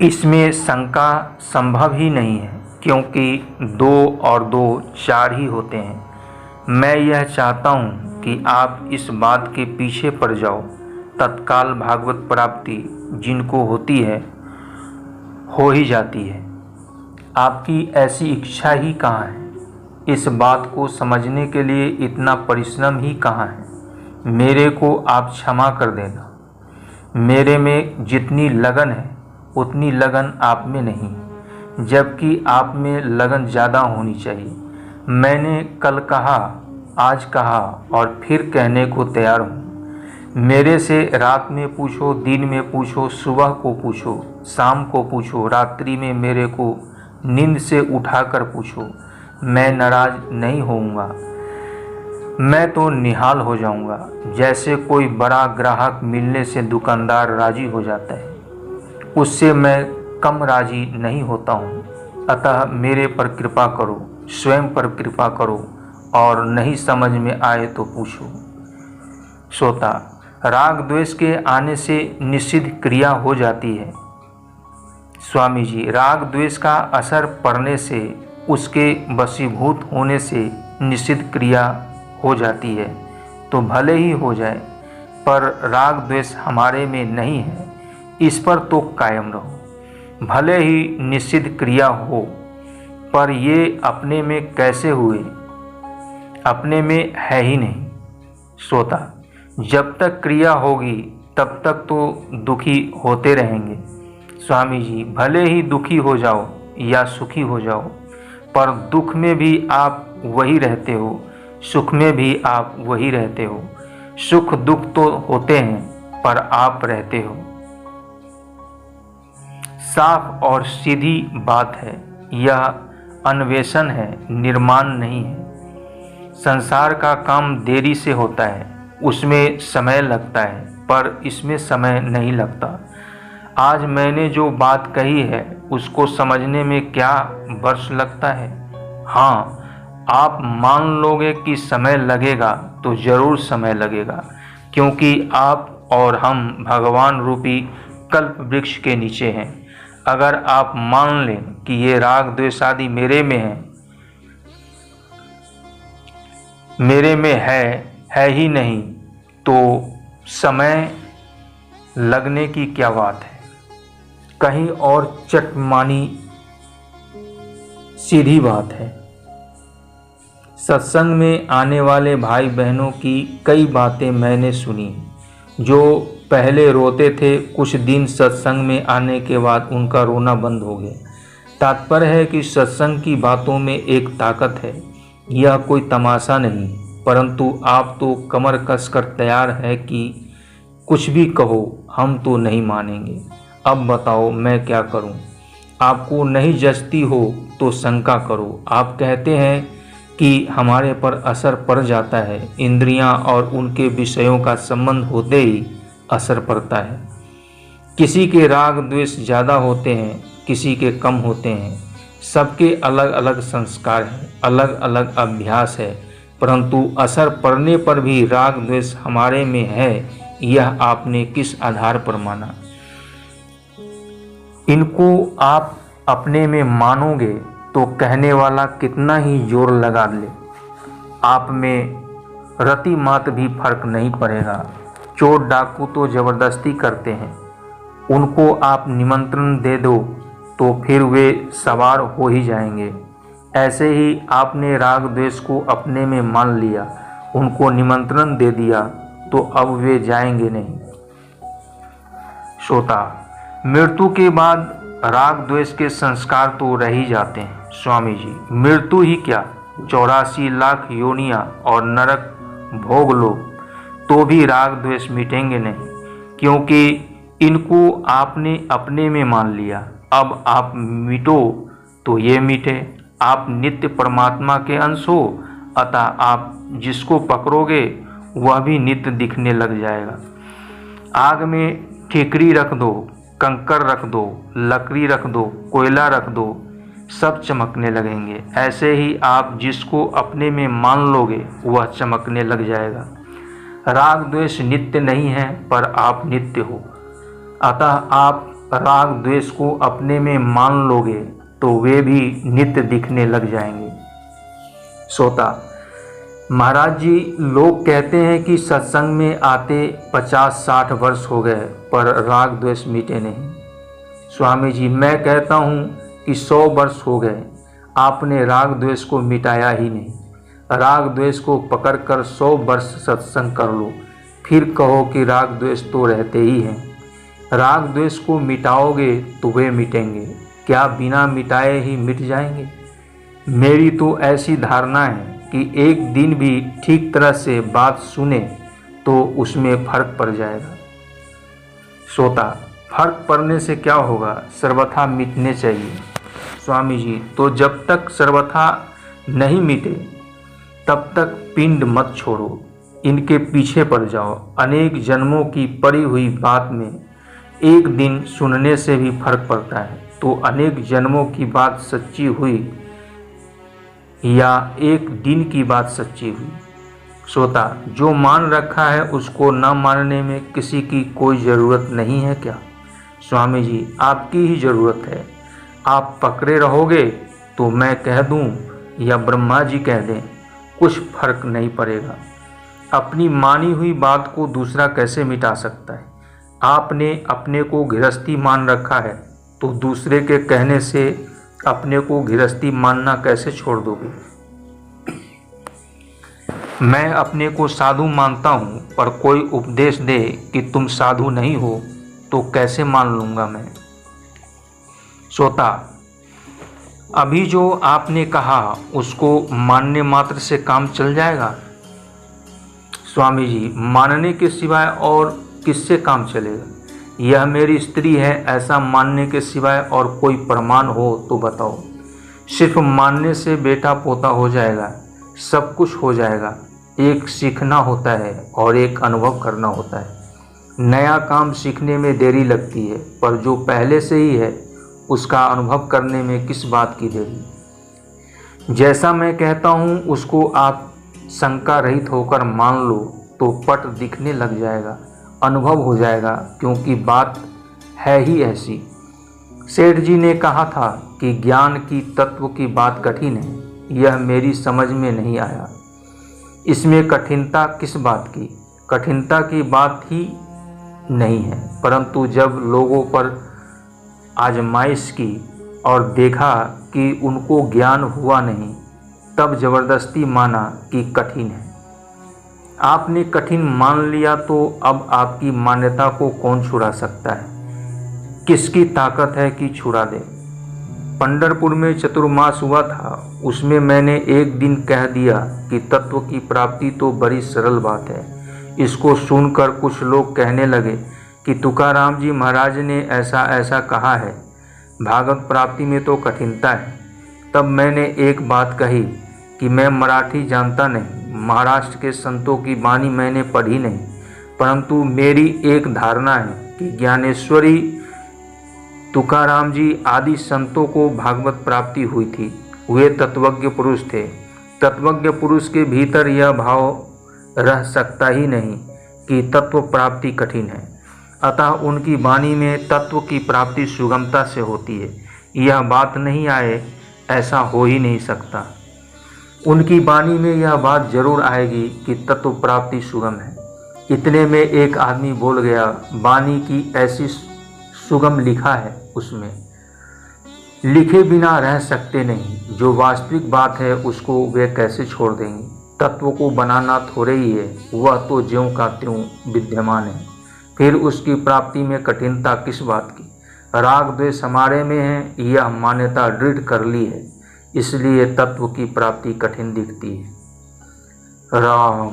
इसमें शंका संभव ही नहीं है, क्योंकि 2 और 2 4 ही होते हैं। मैं यह चाहता हूँ कि आप इस बात के पीछे पड़ जाओ। तत्काल भागवत प्राप्ति जिनको होती है हो ही जाती है। आपकी ऐसी इच्छा ही कहाँ है? इस बात को समझने के लिए इतना परिश्रम ही कहाँ है? मेरे को आप क्षमा कर देना। मेरे में जितनी लगन है उतनी लगन आप में नहीं, जबकि आप में लगन ज़्यादा होनी चाहिए। मैंने कल कहा, आज कहा और फिर कहने को तैयार हूँ। मेरे से रात में पूछो, दिन में पूछो, सुबह को पूछो, शाम को पूछो, रात्रि में मेरे को नींद से उठाकर पूछो, मैं नाराज़ नहीं होऊंगा। मैं तो निहाल हो जाऊंगा, जैसे कोई बड़ा ग्राहक मिलने से दुकानदार राजी हो जाता है, उससे मैं कम राजी नहीं होता हूँ। अतः मेरे पर कृपा करो, स्वयं पर कृपा करो, और नहीं समझ में आए तो पूछो। श्रोता, राग द्वेष के आने से निषिद्ध क्रिया हो जाती है। स्वामी जी, राग द्वेष का असर पड़ने से, उसके वशीभूत होने से निषिद्ध क्रिया हो जाती है तो भले ही हो जाए, पर राग द्वेष हमारे में नहीं है, इस पर तो कायम रहो। भले ही निषिद्ध क्रिया हो, पर ये अपने में कैसे हुए? अपने में है ही नहीं। श्रोता, जब तक क्रिया होगी तब तक तो दुखी होते रहेंगे। स्वामी जी, भले ही दुखी हो जाओ या सुखी हो जाओ, पर दुख में भी आप वही रहते हो, सुख में भी आप वही रहते हो। सुख दुख तो होते हैं, पर आप रहते हो। साफ और सीधी बात है, यह अन्वेषण है, निर्माण नहीं है। संसार का काम देरी से होता है, उसमें समय लगता है, पर इसमें समय नहीं लगता। आज मैंने जो बात कही है उसको समझने में क्या वर्ष लगता है? हाँ, आप मान लोगे कि समय लगेगा तो ज़रूर समय लगेगा, क्योंकि आप और हम भगवान रूपी कल्प वृक्ष के नीचे हैं। अगर आप मान लें कि ये राग द्वेष आदि मेरे में है ही नहीं, तो समय लगने की क्या बात है? कहीं और चटमानी सीधी बात है। सत्संग में आने वाले भाई बहनों की कई बातें मैंने सुनी। जो पहले रोते थे, कुछ दिन सत्संग में आने के बाद उनका रोना बंद हो गया। तात्पर्य है कि सत्संग की बातों में एक ताकत है, यह कोई तमाशा नहीं। परंतु आप तो कमर कसकर तैयार है कि कुछ भी कहो, हम तो नहीं मानेंगे। अब बताओ मैं क्या करूं? आपको नहीं जचती हो तो शंका करो। आप कहते हैं कि हमारे पर असर पड़ जाता है, इंद्रियां और उनके विषयों का संबंध होते ही असर पड़ता है। किसी के राग द्वेष ज़्यादा होते हैं, किसी के कम होते हैं। सबके अलग अलग संस्कार हैं, अलग अलग अभ्यास है, परंतु असर पड़ने पर भी राग द्वेष हमारे में है, यह आपने किस आधार पर माना? इनको आप अपने में मानोगे तो कहने वाला कितना ही जोर लगा ले, आप में रति मात्र भी फर्क नहीं पड़ेगा। चोर डाकू तो ज़बरदस्ती करते हैं, उनको आप निमंत्रण दे दो तो फिर वे सवार हो ही जाएंगे। ऐसे ही आपने राग द्वेष को अपने में मान लिया, उनको निमंत्रण दे दिया, तो अब वे जाएंगे नहीं। श्रोता, मृत्यु के बाद राग द्वेष के संस्कार तो रह ही जाते हैं। स्वामी जी, मृत्यु ही क्या, 84 लाख योनियां और नरक भोग लो तो भी राग द्वेष मिटेंगे नहीं, क्योंकि इनको आपने अपने में मान लिया। अब आप मिटो तो ये मिटे। आप नित्य परमात्मा के अंश हो, अतः आप जिसको पकड़ोगे वह भी नित्य दिखने लग जाएगा। आग में ठिकरी रख दो, कंकर रख दो, लकड़ी रख दो, कोयला रख दो, सब चमकने लगेंगे। ऐसे ही आप जिसको अपने में मान लोगे वह चमकने लग जाएगा। राग द्वेष नित्य नहीं है, पर आप नित्य हो, अतः आप राग द्वेष को अपने में मान लोगे तो वे भी नित्य दिखने लग जाएंगे। श्रोता, महाराज जी, लोग कहते हैं कि सत्संग में आते 50-60 वर्ष हो गए पर राग द्वेष मिटे नहीं। स्वामी जी, मैं कहता हूँ कि 100 वर्ष हो गए, आपने राग द्वेष को मिटाया ही नहीं। राग द्वेष को पकड़कर 100 वर्ष सत्संग कर लो, फिर कहो कि राग द्वेष तो रहते ही हैं। राग द्वेष को मिटाओगे तो वे मिटेंगे, क्या बिना मिटाए ही मिट जाएंगे? मेरी तो ऐसी धारणा है कि एक दिन भी ठीक तरह से बात सुने तो उसमें फर्क पड़ जाएगा। श्रोता, फर्क पड़ने से क्या होगा? सर्वथा मिटने चाहिए। स्वामी जी, तो जब तक सर्वथा नहीं मिटे तब तक पिंड मत छोड़ो, इनके पीछे पड़ जाओ। अनेक जन्मों की पड़ी हुई बात में एक दिन सुनने से भी फर्क पड़ता है। तो अनेक जन्मों की बात सच्ची हुई या एक दिन की बात सच्ची हुई? श्रोता, जो मान रखा है उसको न मानने में किसी की कोई ज़रूरत नहीं है क्या? स्वामी जी, आपकी ही ज़रूरत है। आप पकड़े रहोगे तो मैं कह दूं या ब्रह्मा जी कह दें, कुछ फर्क नहीं पड़ेगा। अपनी मानी हुई बात को दूसरा कैसे मिटा सकता है? आपने अपने को गृहस्थी मान रखा है तो दूसरे के कहने से अपने को गृहस्थी मानना कैसे छोड़ दोगे? मैं अपने को साधु मानता हूँ, पर कोई उपदेश दे कि तुम साधु नहीं हो तो कैसे मान लूँगा मैं? श्रोता, अभी जो आपने कहा उसको मानने मात्र से काम चल जाएगा? स्वामी जी, मानने के सिवाय और किससे काम चलेगा? यह मेरी स्त्री है, ऐसा मानने के सिवाय और कोई प्रमाण हो तो बताओ। सिर्फ मानने से बेटा पोता हो जाएगा, सब कुछ हो जाएगा। एक सीखना होता है और एक अनुभव करना होता है। नया काम सीखने में देरी लगती है, पर जो पहले से ही है उसका अनुभव करने में किस बात की देरी? जैसा मैं कहता हूँ उसको आप शंका रहित होकर मान लो तो पट दिखने लग जाएगा, अनुभव हो जाएगा, क्योंकि बात है ही ऐसी। सेठ जी ने कहा था कि ज्ञान की तत्व की बात कठिन है, यह मेरी समझ में नहीं आया। इसमें कठिनता किस बात की? कठिनता की बात ही नहीं है, परंतु जब लोगों पर आजमाइश की और देखा कि उनको ज्ञान हुआ नहीं, तब जबरदस्ती माना कि कठिन है। आपने कठिन मान लिया तो अब आपकी मान्यता को कौन छुड़ा सकता है? किसकी ताकत है कि छुड़ा दे? पंढरपुर में चतुर्मास हुआ था, उसमें मैंने एक दिन कह दिया कि तत्व की प्राप्ति तो बड़ी सरल बात है। इसको सुनकर कुछ लोग कहने लगे कि तुकाराम जी महाराज ने ऐसा ऐसा कहा है, भागवत प्राप्ति में तो कठिनता है। तब मैंने एक बात कही कि मैं मराठी जानता नहीं, महाराष्ट्र के संतों की वाणी मैंने पढ़ी नहीं, परंतु मेरी एक धारणा है कि ज्ञानेश्वरी तुकाराम जी आदि संतों को भागवत प्राप्ति हुई थी। वे तत्वज्ञ पुरुष थे। तत्वज्ञ पुरुष के भीतर यह भाव रह सकता ही नहीं कि तत्व प्राप्ति कठिन है, अतः उनकी वाणी में तत्व की प्राप्ति सुगमता से होती है। यह बात नहीं आए ऐसा हो ही नहीं सकता। उनकी वाणी में यह बात जरूर आएगी कि तत्व प्राप्ति सुगम है। इतने में एक आदमी बोल गया, वाणी की ऐसी सुगम लिखा है, उसमें लिखे बिना रह सकते नहीं। जो वास्तविक बात है उसको वे कैसे छोड़ देंगे? तत्व को बनाना थोड़े ही है, वह तो ज्यों का त्यों विद्यमान है। फिर उसकी प्राप्ति में कठिनता किस बात की? राग द्वेष हमारे में है, यह मान्यता दृढ़ कर ली है, इसलिए तत्व की प्राप्ति कठिन दिखती है। राम।